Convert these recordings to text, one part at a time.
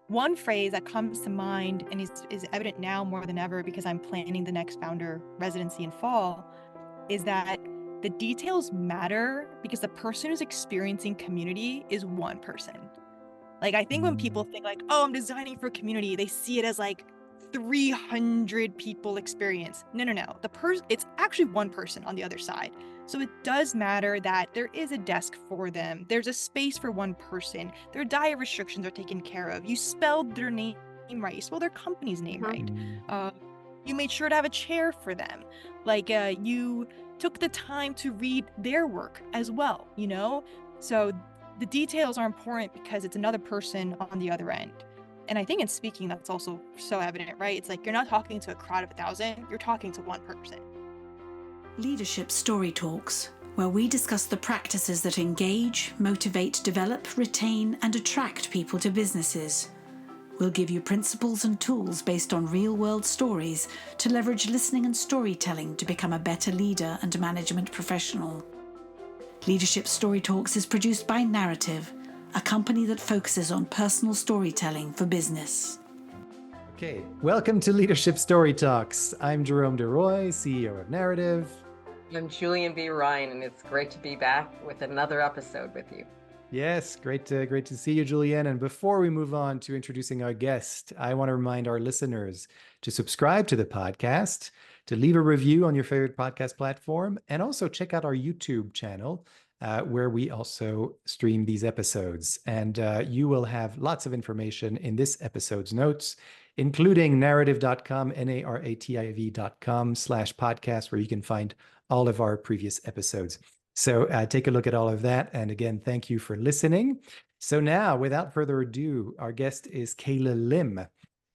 one phrase that comes to mind and is evident now more than ever because I'm planning the next founder residency in fall is that the details matter because the person who's experiencing community is one person. Like, I think when people think like, oh, I'm designing for community, they see it as like 300 people experience. No. It's actually one person on the other side. So it does matter that there is a desk for them. There's a space for one person. Their diet restrictions are taken care of. You spelled their name right. You spelled their company's name right. You made sure to have a chair for them. Like, you took the time to read their work as well, you know? So the details are important because it's another person on the other end. And I think in speaking, that's also so evident, right? It's like you're not talking to a crowd of 1,000, you're talking to one person. Leadership Story Talks, where we discuss the practices that engage, motivate, develop, retain, and attract people to businesses. We'll give you principles and tools based on real-world stories to leverage listening and storytelling to become a better leader and management professional. Leadership Story Talks is produced by Narrative, a company that focuses on personal storytelling for business. Okay, welcome to Leadership Story Talks. I'm Jerome DeRoy, CEO of Narrative. I'm Julienne B. Ryan, and it's great to be back with another episode with you. Yes, great to see you, Julienne. And before we move on to introducing our guest, I want to remind our listeners to subscribe to the podcast, to leave a review on your favorite podcast platform, and also check out our YouTube channel, where we also stream these episodes. And you will have lots of information in this episode's notes, including narrative.com, narrativ.com/podcast, where you can find all of our previous episodes. So take a look at all of that. And again, thank you for listening. So now, without further ado, our guest is Kaila Lim,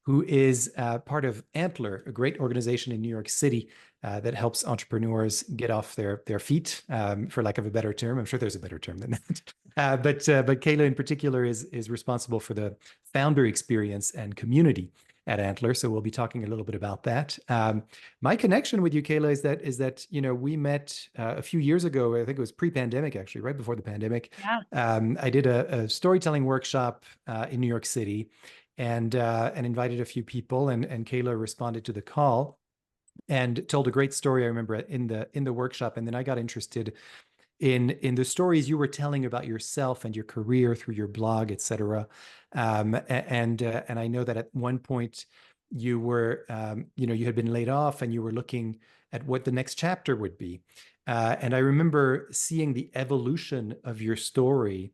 who is part of Antler, a great organization in New York City that helps entrepreneurs get off their feet, for lack of a better term. I'm sure there's a better term than that. But Kaila in particular is responsible for the founder experience and community at Antler. So we'll be talking a little bit about that. My connection with you, Kaila, is that we met a few years ago. I think it was pre-pandemic, actually, right before the pandemic. Yeah. I did a storytelling workshop in New York City, and invited a few people, and Kaila responded to the call and told a great story. I remember in the workshop, and then I got interested in the stories you were telling about yourself and your career through your blog, et cetera. And I know that at one point you were, you had been laid off and you were looking at what the next chapter would be. And I remember seeing the evolution of your story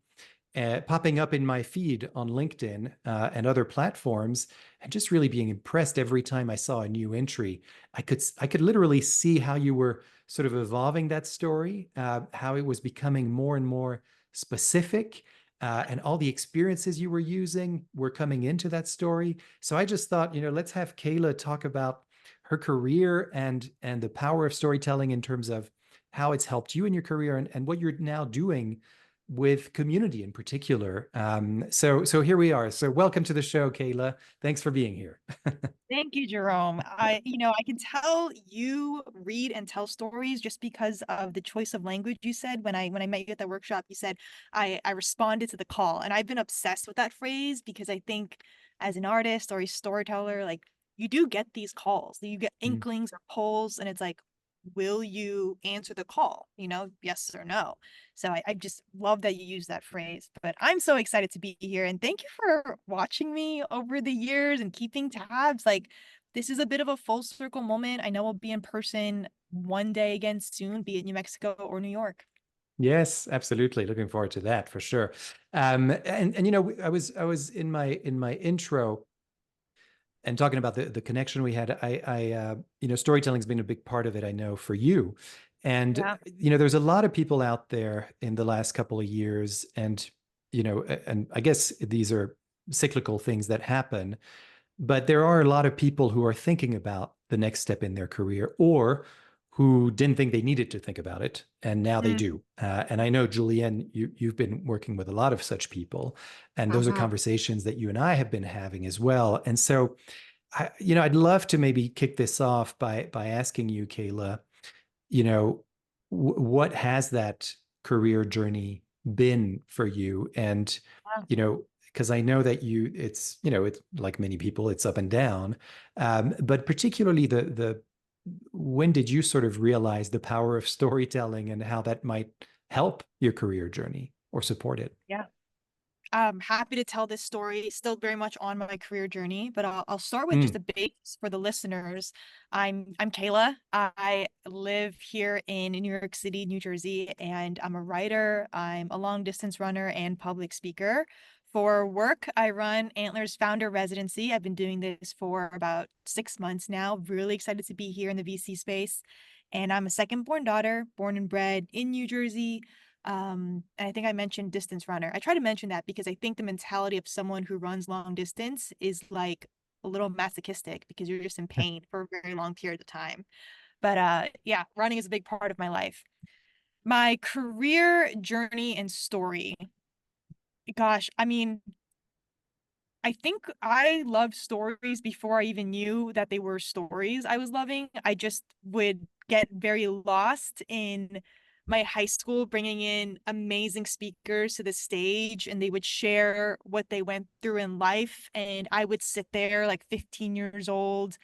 popping up in my feed on LinkedIn and other platforms, and just really being impressed every time I saw a new entry. I could literally see how you were sort of evolving that story, how it was becoming more and more specific, and all the experiences you were using were coming into that story. So I just thought, let's have Kaila talk about her career and the power of storytelling in terms of how it's helped you in your career and what you're now doing with community in particular. So here we are. So welcome to the show, Kaila. Thanks for being here. Thank you, Jerome. I can tell you read and tell stories just because of the choice of language you said when I met you at the workshop. You said I responded to the call, and I've been obsessed with that phrase because I think as an artist or a storyteller, like you do get these calls, you get inklings or pulls, and it's like, will you answer the call? Yes or no. So I just love that you use that phrase. But I'm so excited to be here, and thank you for watching me over the years and keeping tabs. Like, this is a bit of a full circle moment. I know we'll be in person one day again soon, be it New Mexico or New York. Yes, absolutely. Looking forward to that for sure. And I was in my intro and talking about the connection we had. Storytelling's been a big part of it, I know, for you. And Yeah. there's a lot of people out there in the last couple of years, and and I guess these are cyclical things that happen, but there are a lot of people who are thinking about the next step in their career, or who didn't think they needed to think about it, and now they do. And I know, Julienne, you've been working with a lot of such people, and those are conversations that you and I have been having as well. And so, I'd love to maybe kick this off by asking you, Kaila, what has that career journey been for you? And, because I know that it's like many people, it's up and down. But particularly when did you sort of realize the power of storytelling and how that might help your career journey or support it? Yeah. I'm happy to tell this story. Still very much on my career journey, but I'll start with just Mm. a base for the listeners. I'm Kaila. I live here in New York City, New Jersey, and I'm a writer. I'm a long distance runner and public speaker. For work, I run Antler's founder residency. I've been doing this for about 6 months now. Really excited to be here in the VC space. And I'm a second born daughter, born and bred in New Jersey. And I think I mentioned distance runner. I try to mention that because I think the mentality of someone who runs long distance is like a little masochistic because you're just in pain for a very long period of time. But yeah, running is a big part of my life. My career journey and story. Gosh, I mean, I think I loved stories before I even knew that they were stories I was loving. I just would get very lost in my high school, bringing in amazing speakers to the stage, and they would share what they went through in life. And I would sit there, like 15 years old,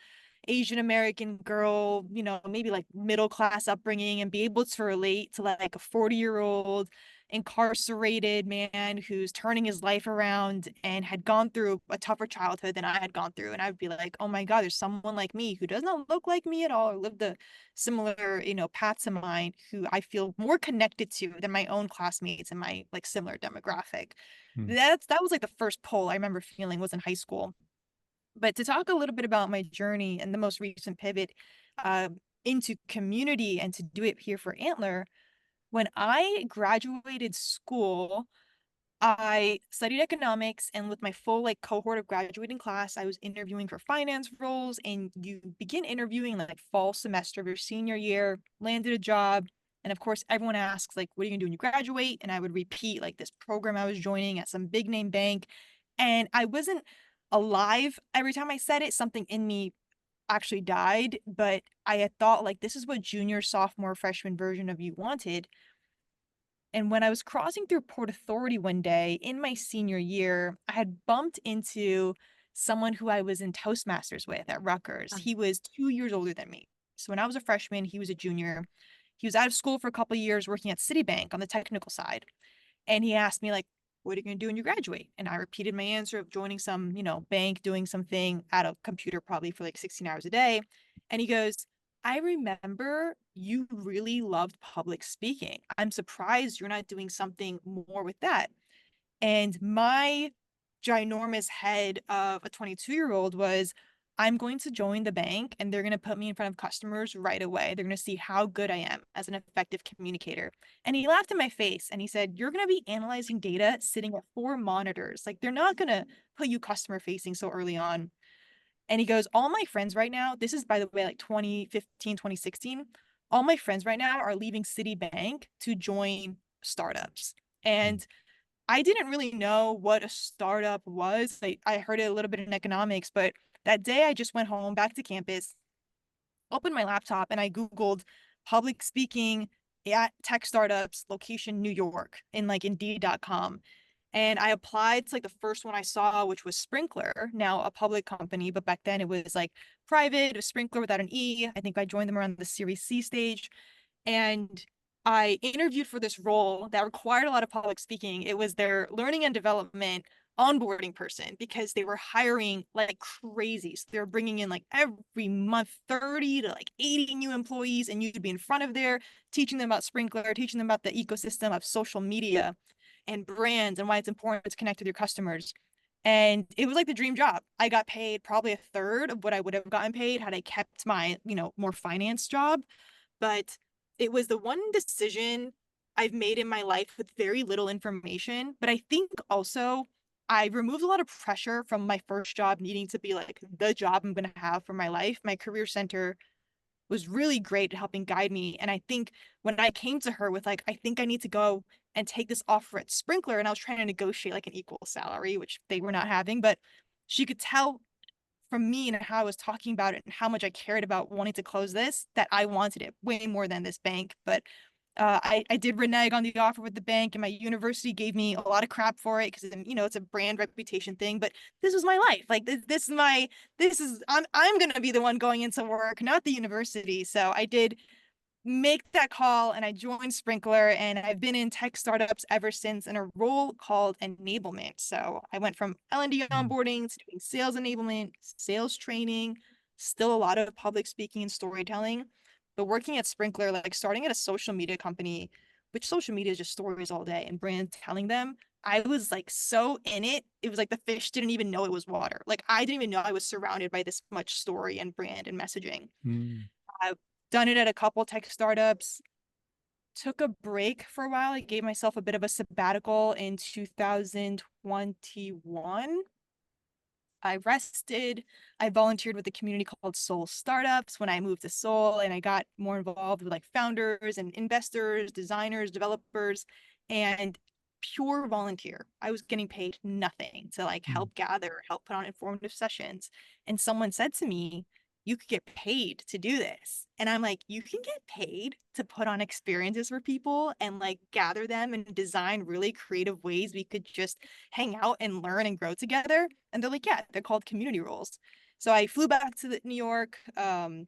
Asian American girl, maybe like middle class upbringing, and be able to relate to like a 40-year-old incarcerated man who's turning his life around and had gone through a tougher childhood than I had gone through. And I would be like, oh my God, there's someone like me who does not look like me at all or lived a similar, paths of mine who I feel more connected to than my own classmates and my like similar demographic. Mm. That was like the first pull I remember feeling was in high school. But to talk a little bit about my journey and the most recent pivot uh, into community and to do it here for Antler, when I graduated school, I studied economics, and with my full like cohort of graduating class, I was interviewing for finance roles. And you begin interviewing like fall semester of your senior year, landed a job, and of course everyone asks like, what are you gonna do when you graduate? And I would repeat like this program I was joining at some big name bank, and I wasn't alive every time I said it. Something in me actually died, but I had thought like this is what junior, sophomore, freshman version of you wanted. And when I was crossing through Port Authority one day in my senior year, I had bumped into someone who I was in Toastmasters with at Rutgers. He was 2 years older than me. So when I was a freshman, he was a junior. He was out of school for a couple of years working at Citibank on the technical side. And he asked me, like, what are you going to do when you graduate? And I repeated my answer of joining some, bank, doing something at a computer probably for like 16 hours a day. And he goes, I remember you really loved public speaking. I'm surprised you're not doing something more with that. And my ginormous head of a 22-year-old was, I'm going to join the bank and they're going to put me in front of customers right away. They're going to see how good I am as an effective communicator. And he laughed in my face and he said, you're going to be analyzing data sitting at 4 monitors. Like, they're not going to put you customer facing so early on. And he goes, all my friends right now, this is by the way, like 2015, 2016, all my friends right now are leaving Citibank to join startups. And I didn't really know what a startup was. I heard it a little bit in economics, but that day I just went home back to campus, opened my laptop, and I Googled public speaking at tech startups, location New York, in like Indeed.com. And I applied to like the first one I saw, which was Sprinkler, now a public company, but back then it was like private, a Sprinkler without an E. I think I joined them around the Series C stage. And I interviewed for this role that required a lot of public speaking. It was their learning and development onboarding person because they were hiring like crazy. So they were bringing in like every month 30 to like 80 new employees, and you'd be in front of there teaching them about Sprinkler, teaching them about the ecosystem of social media and brands and why it's important to connect with your customers. And it was like the dream job. I got paid probably a third of what I would have gotten paid had I kept my, more finance job. But it was the one decision I've made in my life with very little information. But I think also I removed a lot of pressure from my first job needing to be like the job I'm going to have for my life. My career center was really great at helping guide me. And I think when I came to her with like, I think I need to go and take this offer at Sprinkler, and I was trying to negotiate like an equal salary, which they were not having, but she could tell from me and how I was talking about it and how much I cared about wanting to close this, that I wanted it way more than this bank. But I did renege on the offer with the bank, and my university gave me a lot of crap for it because, you know, it's a brand reputation thing. But this was my life. Like I'm gonna be the one going into work, not the university. So I did make that call and I joined Sprinkler, and I've been in tech startups ever since in a role called enablement. So I went from L&D Mm. onboarding to doing sales enablement, sales training, still a lot of public speaking and storytelling. But working at Sprinkler, like starting at a social media company, which social media is just stories all day and brands telling them, I was like so in it. It was like the fish didn't even know it was water. Like I didn't even know I was surrounded by this much story and brand and messaging. Mm. I've done it at a couple tech startups, took a break for a while. I gave myself a bit of a sabbatical in 2021. I rested. I volunteered with a community called Soul Startups when I moved to Seoul, and I got more involved with like founders and investors, designers, developers, and pure volunteer. I was getting paid nothing to like Mm. help gather, help put on informative sessions. And someone said to me, you could get paid to do this. And I'm like, you can get paid to put on experiences for people and like gather them and design really creative ways we could just hang out and learn and grow together. And they're like, yeah, they're called community roles. So I flew back to New York, and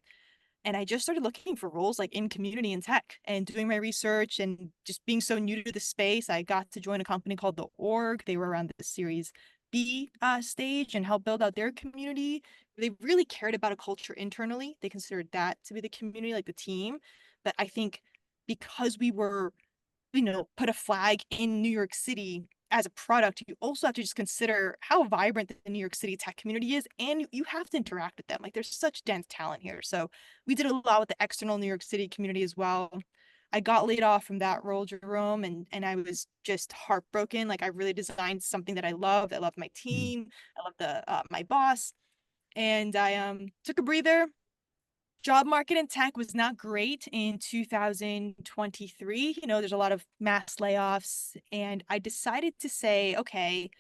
I just started looking for roles like in community and tech and doing my research and just being so new to the space. I got to join a company called The Org. They were around the Series B stage and helped build out their community. They really cared about a culture internally. They considered that to be the community, like the team. But I think because we were, you know, put a flag in New York City as a product, you also have to just consider how vibrant the New York City tech community is, and you have to interact with them. Like there's such dense talent here. So we did a lot with the external New York City community as well. I got laid off from that role, Jerome, and I was just heartbroken. Like I really designed something that I loved. I loved my Mm. team. I loved the my boss, and I took a breather. Job market in tech was not great in 2023. You know, there's a lot of mass layoffs, and I decided to say, okay,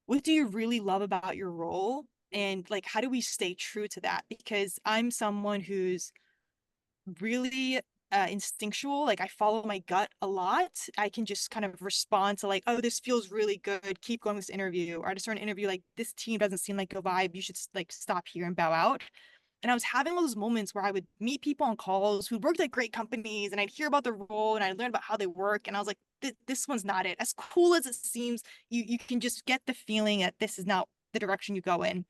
what do you really love about your role? And like, how do we stay true to that? Because I'm someone who's really instinctual. Like, I follow my gut a lot. I can just kind of respond to, like, oh, this feels really good. Keep going with this interview. Or at a certain interview, like, this team doesn't seem like a vibe. You should like stop here and bow out. And I was having all those moments where I would meet people on calls who worked at great companies, and I'd hear about the role and I learned about how they work. And I was like, this one's not it. As cool as it seems, you can just get the feeling that this is not the direction you go in.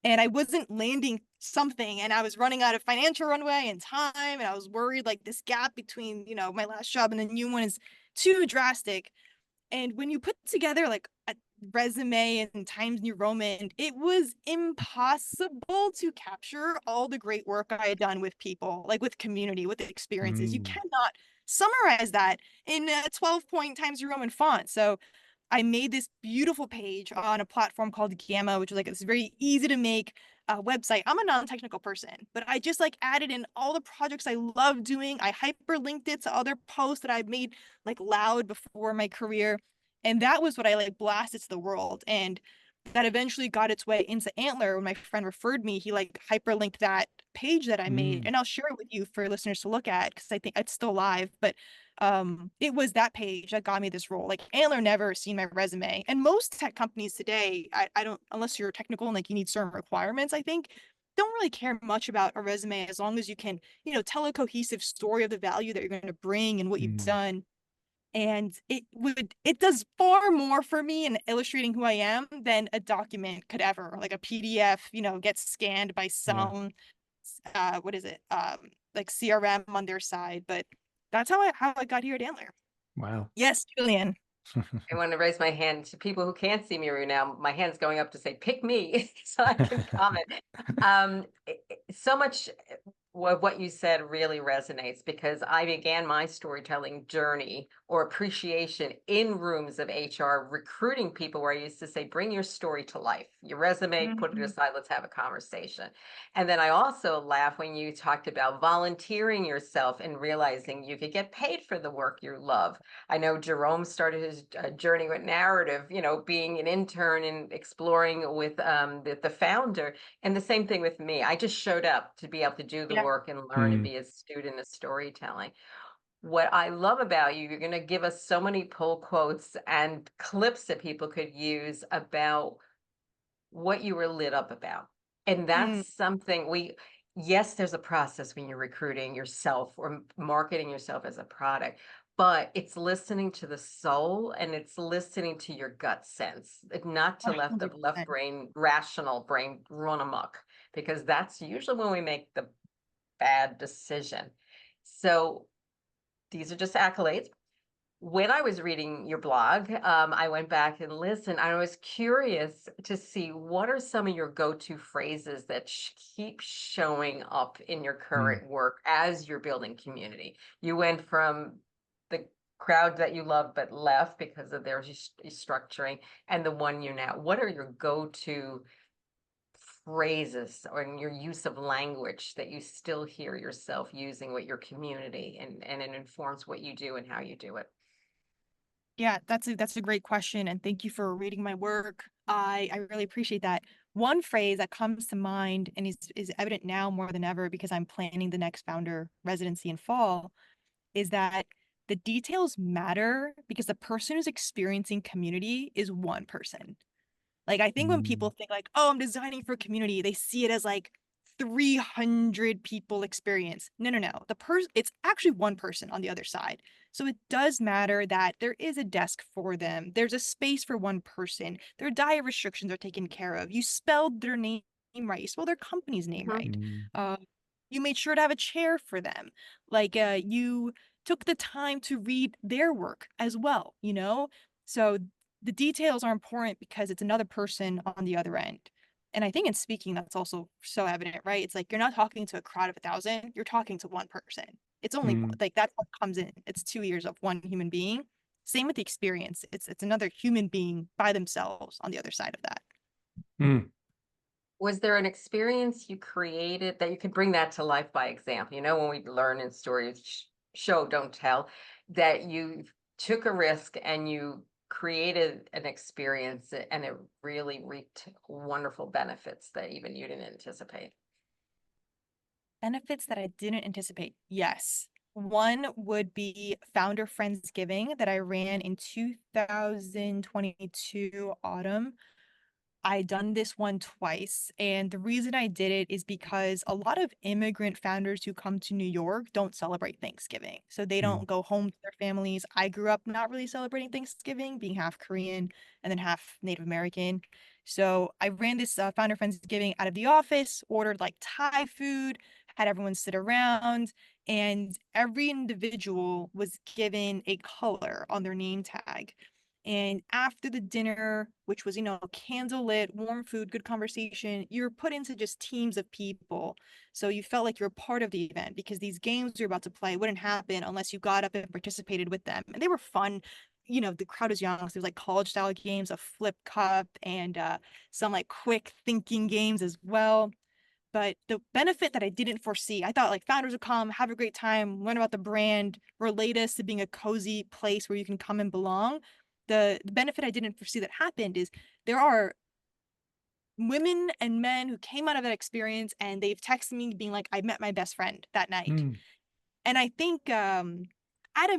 And I wasn't landing something, and I was running out of financial runway and time. And I was worried like this gap between, you know, my last job and the new one is too drastic. And when you put together like a resume and Times New Roman, it was impossible to capture all the great work I had done with people, like with community, with the experiences. You Mm. cannot summarize that in a 12-point Times New Roman font. So I made this beautiful page on a platform called Gamma, which is like this very easy to make website. I'm a non-technical person, but I just like added in all the projects I love doing. I hyperlinked it to other posts that I've made like loud before my career. And that was what I like blasted to the world. And that eventually got its way into Antler. When my friend referred me, he like hyperlinked that page that I made. Mm. And I'll share it with you for listeners to look at because I think it's still live. But it was that page that got me this role. Like Antler never seen my resume, and most tech companies today, I don't, unless you're technical and like you need certain requirements, I think don't really care much about a resume as long as you can, you know, tell a cohesive story of the value that you're going to bring and what you've Mm. done. And it does far more for me in illustrating who I am than a document could ever. Like a PDF, you know, gets scanned by Yeah. some what is it, like CRM on their side. But that's how I got here at Antler. Wow. Yes, Julian. I want to raise my hand to people who can't see me right now. My hand's going up to say, pick me so I can comment. So much of what you said really resonates because I began my storytelling journey or appreciation in rooms of HR, recruiting people where I used to say, bring your story to life, your resume, put it Mhm. aside, let's have a conversation. And then I also laugh when you talked about volunteering yourself and realizing you could get paid for the work you love. I know Jerome started his journey with narrative, you know, being an intern and exploring with the founder. And the same thing with me. I just showed up to be able to do the Yeah. work and learn and Mm. be a student of storytelling. what I love about you, you're going to give us so many pull quotes and clips that people could use about what you were lit up about. And Mm, that's something yes, there's a process when you're recruiting yourself or marketing yourself as a product, but it's listening to the soul and it's listening to your gut sense, not to let the left 100%. brain, rational brain run amok, because that's usually when we make the bad decision. So these are just accolades. When I was reading your blog, I went back and listened. I was curious to see what are some of your go-to phrases that keep showing up in your Mm. current work as you're building community. You went from the crowd that you love but left because of their structuring, and the one you now. What are your go-to phrases or in your use of language that you still hear yourself using with your community, and it informs what you do and how you do it? Yeah, that's a great question, and thank you for reading my work. I really appreciate that. One phrase that comes to mind and is evident now more than ever because I'm planning the next founder residency in fall is that the details matter because the person who's experiencing community is one person. Like, I think when Mm. people think like, oh, I'm designing for community, they see it as like 300 people experience. No, no, no. It's actually one person on the other side. So it does matter that there is a desk for them. There's a space for one person. Their diet restrictions are taken care of. You spelled their name right. You spelled their company's name Mhm. right. Mm. Um, you made sure to have a chair for them. Like, you took the time to read their work as well, you know? So the details are important because it's another person on the other end. And I think in speaking, that's also so evident, right? It's like you're not talking to a crowd of 1,000, you're talking to one person. It's only Mm. like that's what comes in. It's 2 years of one human being. Same with the experience. It's another human being by themselves on the other side of that. Mm. Was there an experience you created that you could bring that to life by example? You know, when we learn in stories, show, don't tell, that you took a risk and you created an experience and it really reaped wonderful benefits that even you didn't anticipate. Benefits that I didn't anticipate. Yes. One would be Founder Friendsgiving that I ran in 2022 autumn. I done this one twice, and the reason I did it is because a lot of immigrant founders who come to New York don't celebrate Thanksgiving. So they Mm. don't go home to their families. I grew up not really celebrating Thanksgiving, being half Korean and then half Native American. So I ran this Founder Friendsgiving out of the office, ordered like Thai food, had everyone sit around, and every individual was given a color on their name tag. And after the dinner, which was, candlelit, warm food, good conversation, you're put into just teams of people. So you felt like you're part of the event because these games you're about to play wouldn't happen unless you got up and participated with them. And they were fun. The crowd is young. So there's like college style games, a flip cup, and some like quick thinking games as well. But the benefit that I didn't foresee, I thought like founders would come, have a great time, learn about the brand, relate us to being a cozy place where you can come and belong. The benefit I didn't foresee that happened is there are women and men who came out of that experience and they've texted me being like, I met my best friend that night. Mm. And I think Adam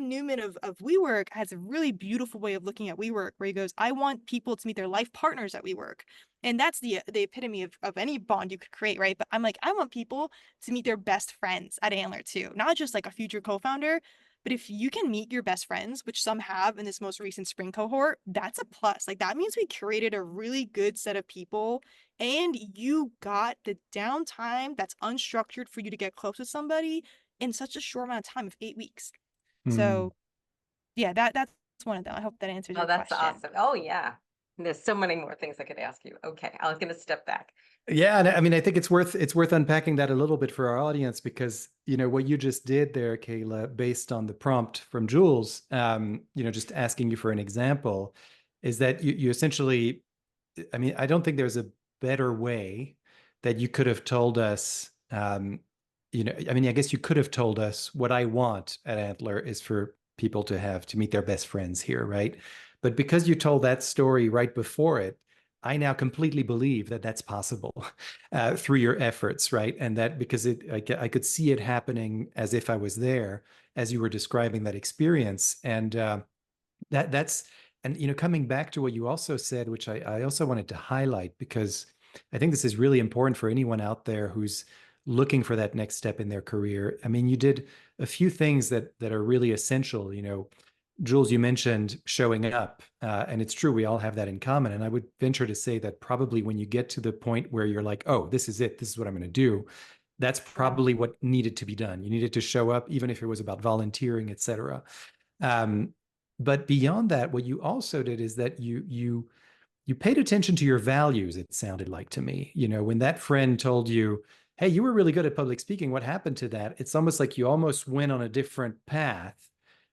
Newman of WeWork has a really beautiful way of looking at WeWork where he goes, I want people to meet their life partners at WeWork. And that's the epitome of any bond you could create, right? But I'm like, I want people to meet their best friends at Antler too, not just like a future co-founder. But if you can meet your best friends, which some have in this most recent spring cohort, that's a plus. Like that means we curated a really good set of people and you got the downtime that's unstructured for you to get close with somebody in such a short amount of time of 8 weeks. Mm. So yeah, that's one of them. I hope that answers Oh, your that's question. awesome. Oh, yeah. There's so many more things I could ask you. Okay, I was going to step back. Yeah, and I mean, I think it's worth unpacking that a little bit for our audience because what you just did there, Kaila, based on the prompt from Jules, just asking you for an example, is that you essentially, I mean, I don't think there's a better way that you could have told us. I mean, I guess you could have told us what I want at Antler is for people to meet their best friends here, right? But because you told that story right before it, I now completely believe that that's possible through your efforts, right? And that because I could see it happening as if I was there as you were describing that experience. And that's and coming back to what you also said, which I also wanted to highlight because I think this is really important for anyone out there who's looking for that next step in their career. I mean, you did a few things that are really essential. Jules, you mentioned showing up, and it's true, we all have that in common. And I would venture to say that probably when you get to the point where you're like, oh, this is it, this is what I'm going to do, that's probably what needed to be done. You needed to show up, even if it was about volunteering, et cetera. But beyond that, what you also did is that you paid attention to your values, it sounded like to me. When that friend told you, hey, you were really good at public speaking, what happened to that? It's almost like you almost went on a different path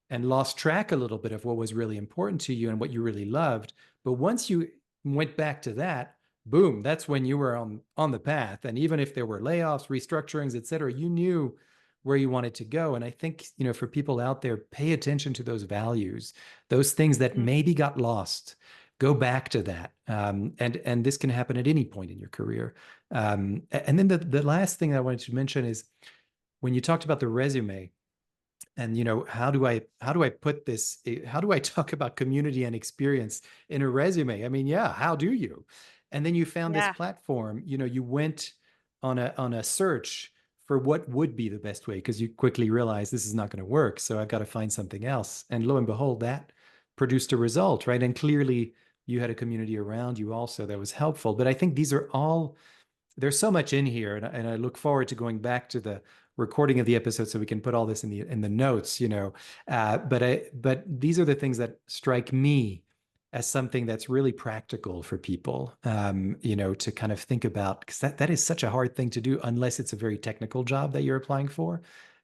and lost track a little bit of what was really important to you and what you really loved. But once you went back to that, boom, that's when you were on the path. And even if there were layoffs, restructurings, et cetera, you knew where you wanted to go. And I think, for people out there, pay attention to those values, those things that maybe got lost. Go back to that. And this can happen at any point in your career. And then the last thing I wanted to mention is when you talked about the resume, and how do I put this, how do I talk about community and experience in a resume? I mean, yeah, how do you? And then you found this platform, you went on a search for what would be the best way, because you quickly realized this is not going to work, so I've got to find something else. And lo and behold, that produced a result, right? And clearly you had a community around you also that was helpful. But I think these are all, there's so much in here, and I look forward to going back to the recording of the episode so we can put all this in the notes. But these are the things that strike me as something that's really practical for people, to kind of think about, because that is such a hard thing to do unless it's a very technical job that you're applying for.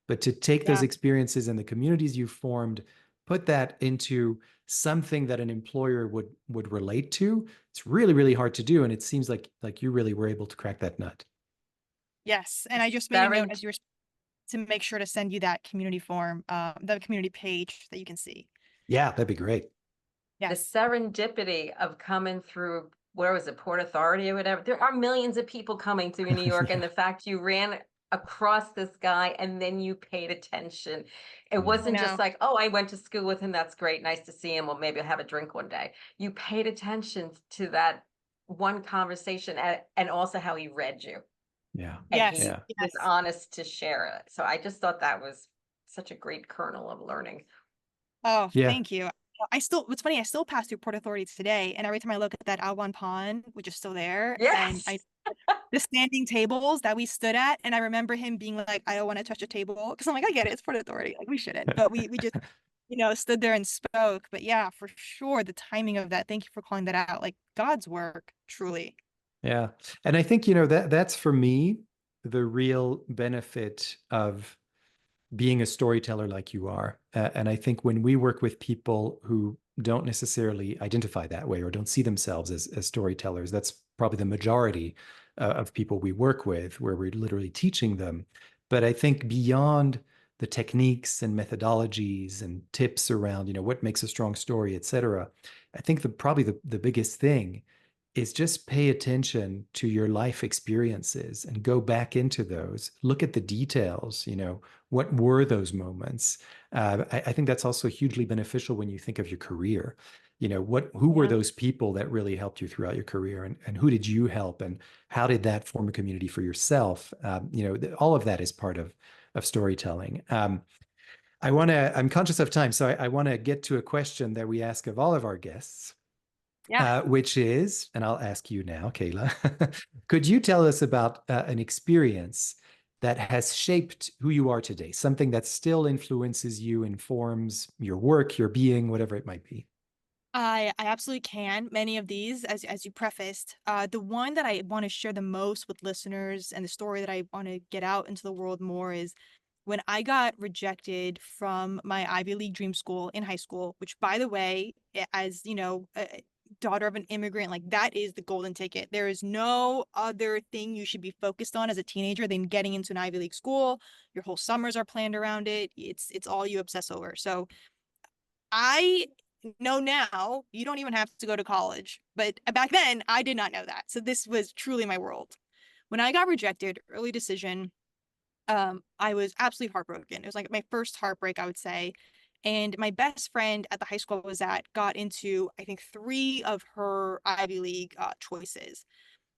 But to take those experiences and the communities you've formed, put that into something that an employer would relate to, it's really, really hard to do. And it seems like you really were able to crack that nut. Yes. And I just made a note as you were to make sure to send you that community form, the community page that you can see. Yeah, that'd be great. Yes. The serendipity of coming through, where was it, Port Authority or whatever? There are millions of people coming to New York, and the fact you ran across this guy and then you paid attention. It wasn't just like, oh, I went to school with him, that's great, nice to see him, well, maybe I'll have a drink one day. You paid attention to that one conversation and also how he read you. Yeah. And he was honest to share it. So I just thought that was such a great kernel of learning. Oh, thank you. What's funny, I still pass through Port Authority today, and every time I look at that Alwan Pond, which is still there, and the standing tables that we stood at, and I remember him being like, I don't want to touch a table, because I'm like, I get it, it's Port Authority, like we shouldn't, but we just stood there and spoke. But yeah, for sure, the timing of that, thank you for calling that out, like God's work, truly. Yeah. And I think, that's for me, the real benefit of being a storyteller like you are. And I think when we work with people who don't necessarily identify that way or don't see themselves as storytellers, that's probably the majority of people we work with, where we're literally teaching them. But I think beyond the techniques and methodologies and tips around, what makes a strong story, et cetera, I think probably the biggest thing is just pay attention to your life experiences and go back into those. Look at the details, what were those moments? I think that's also hugely beneficial when you think of your career. Who were those people that really helped you throughout your career, and who did you help, and how did that form a community for yourself? All of that is part of storytelling. I'm conscious of time, so I want to get to a question that we ask of all of our guests. Which is, and I'll ask you now, Kaila, could you tell us about an experience that has shaped who you are today, something that still influences you, informs your work, your being, whatever it might be? I absolutely can. Many of these, as you prefaced, the one that I want to share the most with listeners, and the story that I want to get out into the world more, is when I got rejected from my Ivy League dream school in high school, which, by the way, as daughter of an immigrant, like that is the golden ticket. There is no other thing you should be focused on as a teenager than getting into an Ivy League school. Your whole summers are planned around it. It's all you obsess over. So I know now you don't even have to go to college. But back then, I did not know that. So this was truly my world. When I got rejected, early decision, I was absolutely heartbroken. It was like my first heartbreak, I would say. And my best friend at the high school I was at got into, I think, three of her Ivy League choices.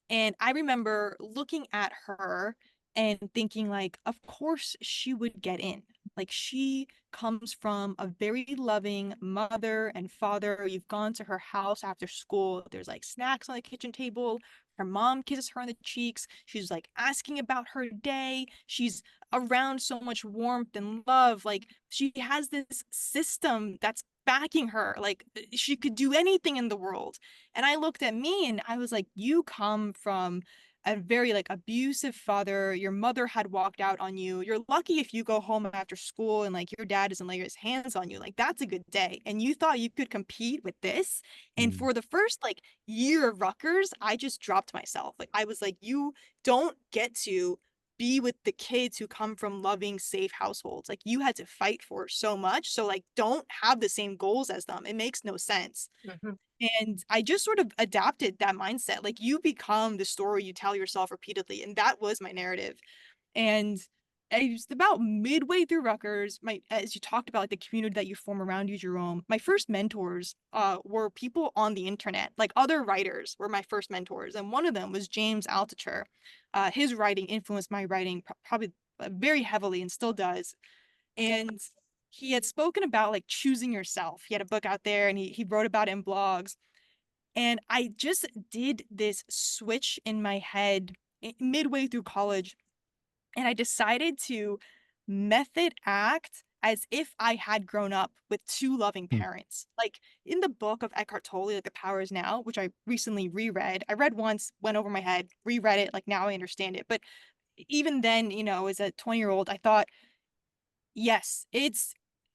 And I remember looking at her and thinking, like, of course she would get in. Like, she comes from a very loving mother and father. You've gone to her house after school. There's like snacks on the kitchen table. Her mom kisses her on the cheeks. She's like asking about her day. She's around so much warmth and love. Like, she has this system that's backing her. Like, she could do anything in the world. And I looked at me and I was like, you come from a very like abusive father. Your mother had walked out on you. You're lucky if you go home after school and like your dad doesn't lay his hands on you. Like, that's a good day. And you thought you could compete with this. And Mm. for the first like year of Rutgers, I just dropped myself. Like, I was like, you don't get to be with the kids who come from loving, safe households. Like, you had to fight for so much. So like, don't have the same goals as them. It makes no sense. Mhm. And I just sort of adapted that mindset. Like, you become the story you tell yourself repeatedly. And that was my narrative. And I was about midway through Rutgers, as you talked about, like the community that you form around you, Jerome, my first mentors were people on the internet. Like, other writers were my first mentors. And one of them was James Altucher. His writing influenced my writing probably very heavily and still does. And he had spoken about like choosing yourself. He had a book out there and he wrote about it in blogs. And I just did this switch in my head midway through college. And I decided to method act as if I had grown up with two loving Mm. parents. Like, in the book of Eckhart Tolle, like The Power Is Now, which I recently reread. I read once, went over my head, reread it, like now I understand it. But even then, as a 20-year-old, I thought, yes, it's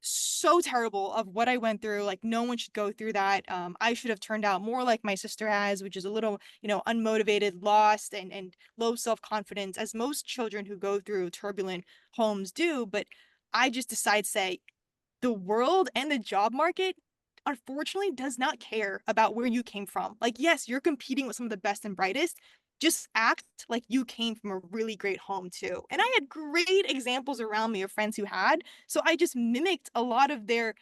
so terrible of what I went through. Like, no one should go through that. I should have turned out more like my sister has, which is a little, unmotivated, lost, and low self-confidence, as most children who go through turbulent homes do. But I just decided to say, the world and the job market unfortunately does not care about where you came from. Like, yes, you're competing with some of the best and brightest. Just act like you came from a really great home too. And I had great examples around me of friends who had. So I just mimicked a lot of their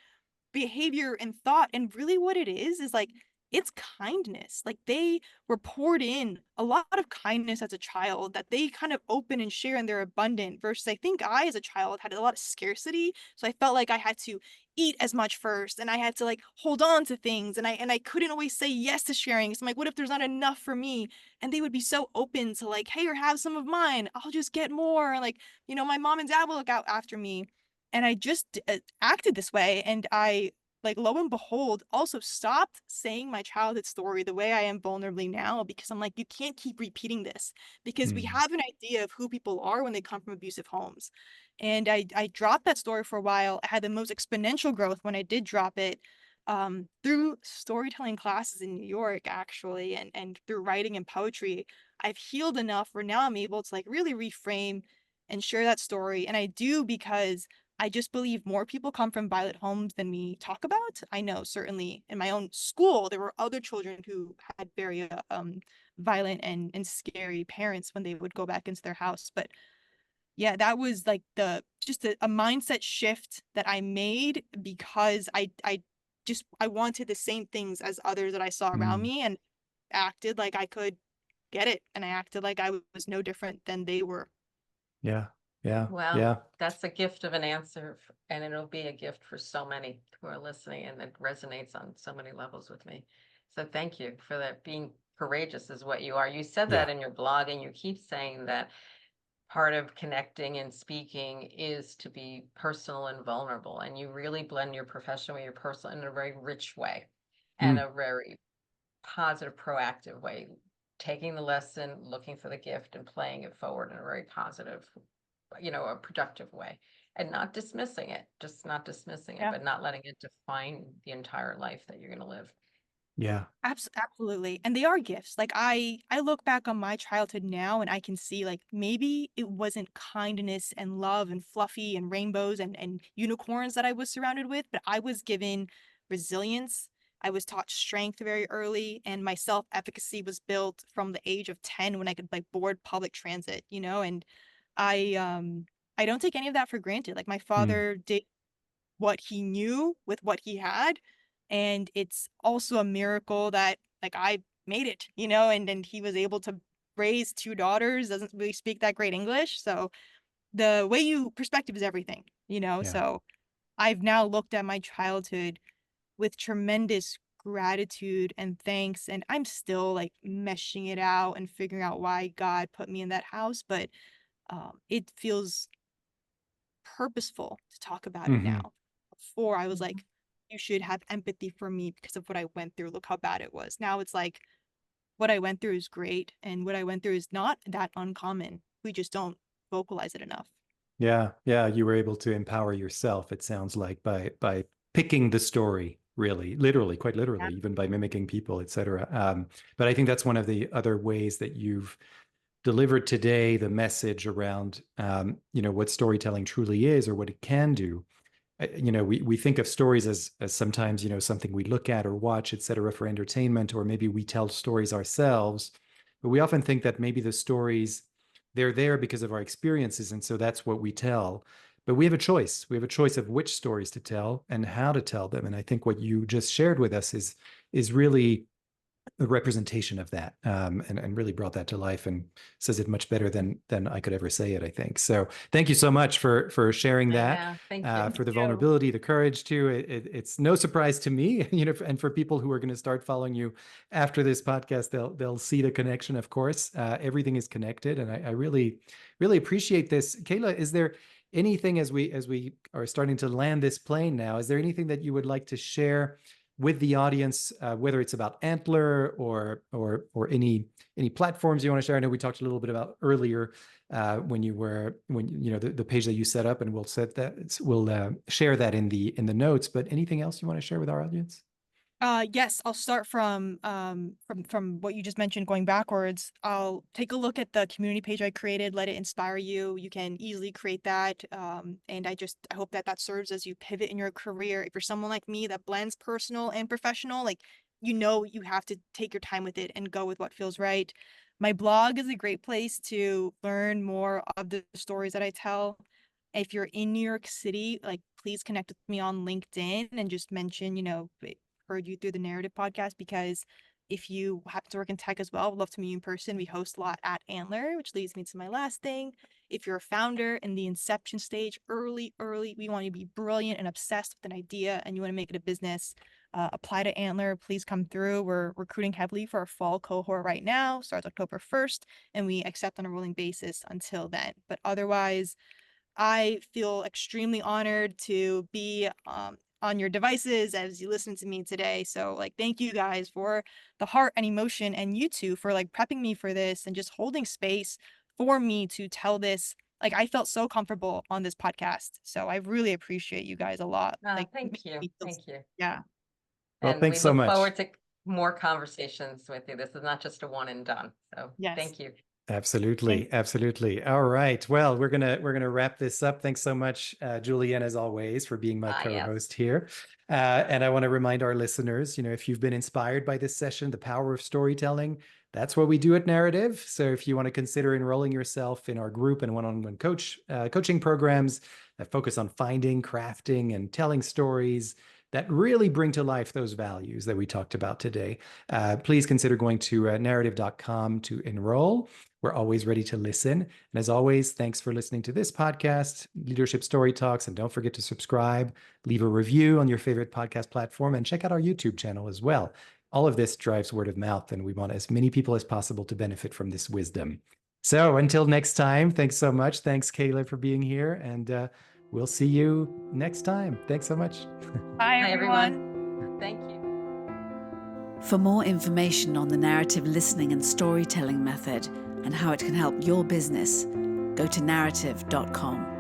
behavior and thought. And really, what it is like, it's kindness. Like, they were poured in a lot of kindness as a child that they kind of open and share, and they're abundant, versus I think I as a child had a lot of scarcity. So I felt like I had to eat as much first, and I had to like hold on to things, and I couldn't always say yes to sharing. So I'm like, what if there's not enough for me? And they would be so open to like, hey, or have some of mine, I'll just get more. Like, my mom and dad will look out after me. And I just acted this way. And I, like, lo and behold, also stopped saying my childhood story the way I am vulnerably now, because I'm like, you can't keep repeating this, because we Mm. have an idea of who people are when they come from abusive homes. And I dropped that story for a while. I had the most exponential growth when I did drop it, through storytelling classes in New York, actually, and through writing and poetry. I've healed enough where now I'm able to like really reframe and share that story. And I do because I just believe more people come from violent homes than we talk about. I know certainly in my own school, there were other children who had very violent and scary parents when they would go back into their house. But yeah, that was like just a mindset shift that I made, because I wanted the same things as others that I saw around Mm. me, and acted like I could get it. And I acted like I was no different than they were. Yeah. Yeah. Well, Yeah. that's a gift of an answer, and it'll be a gift for so many who are listening, and it resonates on so many levels with me. So thank you for that. Being courageous is what you are. You said that Yeah. in your blog, and you keep saying that part of connecting and speaking is to be personal and vulnerable, and you really blend your professional with your personal in a very rich way and Mm. a very positive, proactive way, taking the lesson, looking for the gift, and playing it forward in a very positive, a productive way, and not dismissing it, just not dismissing it, Yeah. but not letting it define the entire life that you're going to live. Yeah. Absolutely. And they are gifts. Like, I look back on my childhood now and I can see like maybe it wasn't kindness and love and fluffy and rainbows and unicorns that I was surrounded with, but I was given resilience. I was taught strength very early, and my self-efficacy was built from the age of 10 when I could like board public transit, and I don't take any of that for granted. Like my Mm. father did what he knew with what he had, and it's also a miracle that like I made it, and he was able to raise two daughters, doesn't really speak that great English. So the way you perspective is everything, Yeah. so I've now looked at my childhood with tremendous gratitude and thanks, and I'm still like meshing it out and figuring out why God put me in that house, but it feels purposeful to talk about it Hmm. now. Before I was like, you should have empathy for me because of what I went through. Look how bad it was. Now it's like, what I went through is great, and what I went through is not that uncommon. We just don't vocalize it enough. Yeah, yeah, you were able to empower yourself, it sounds like, by picking the story, really, literally, quite Yeah. literally, even by mimicking people, etc. But I think that's one of the other ways that you've delivered today the message around, what storytelling truly is or what it can do. We think of stories as sometimes, something we look at or watch, et cetera, for entertainment, or maybe we tell stories ourselves. But we often think that maybe the stories, they're there because of our experiences. And so that's what we tell. But we have a choice. We have a choice of which stories to tell and how to tell them. And I think what you just shared with us is really a representation of that, and really brought that to life and says it much better than I could ever say it, I think. So thank you so much for sharing that, Yeah, thank you. for the You. vulnerability, the courage too. It's no surprise to me, and for people who are going to start following you after this podcast, they'll see the connection. Of course, everything is connected, and I really really appreciate this. Kaila, is there anything as we are starting to land this plane now? Is there anything that you would like to share with the audience, whether it's about Antler or any platforms you want to share? I know we talked a little bit about earlier, when the page that you set up, and we'll share that in the notes. But anything else you want to share with our audience? Yes, I'll start from what you just mentioned, going backwards. I'll take a look at the community page I created, let it inspire you. You can easily create that. And I hope that serves as you pivot in your career. If you're someone like me that blends personal and professional, like, you have to take your time with it and go with what feels right. My blog is a great place to learn more of the stories that I tell. If you're in New York City, like, please connect with me on LinkedIn and just mention, heard you through the Narrative podcast, because if you happen to work in tech as well, I'd love to meet you in person. We host a lot at Antler, which leads me to my last thing. If you're a founder in the inception stage, early, we want you to be brilliant and obsessed with an idea and you want to make it a business, apply to Antler. Please come through. We're recruiting heavily for our fall cohort right now. Starts October 1st, and we accept on a rolling basis until then. But otherwise, I feel extremely honored to be on your devices as you listen to me today. So, like, thank you guys for the heart and emotion, and you two for like prepping me for this and just holding space for me to tell this. Like, I felt so comfortable on this podcast. So I really appreciate you guys a lot. Like, Thank you. Thank you. yeah. Well, And we thanks so look much. forward to more conversations with you. This is not just a one and done. So Yes. thank you. Absolutely, absolutely. All right. Well, we're gonna wrap this up. Thanks so much, Julienne, as always, for being my Yes. co-host here. And I want to remind our listeners, if you've been inspired by this session, the power of storytelling, that's what we do at Narrative. So if you want to consider enrolling yourself in our group and one-on-one coaching programs that focus on finding, crafting, and telling stories that really bring to life those values that we talked about today, please consider going to narrative.com to enroll. We're always ready to listen. And as always, thanks for listening to this podcast, Leadership Story Talks. And don't forget to subscribe, leave a review on your favorite podcast platform, and check out our YouTube channel as well. All of this drives word of mouth, and we want as many people as possible to benefit from this wisdom. So until next time, thanks so much. Thanks, Kaila, for being here. And we'll see you next time. Thanks so much. Bye, Hi, everyone. Thank you. For more information on the narrative listening and storytelling method and how it can help your business, go to narrative.com.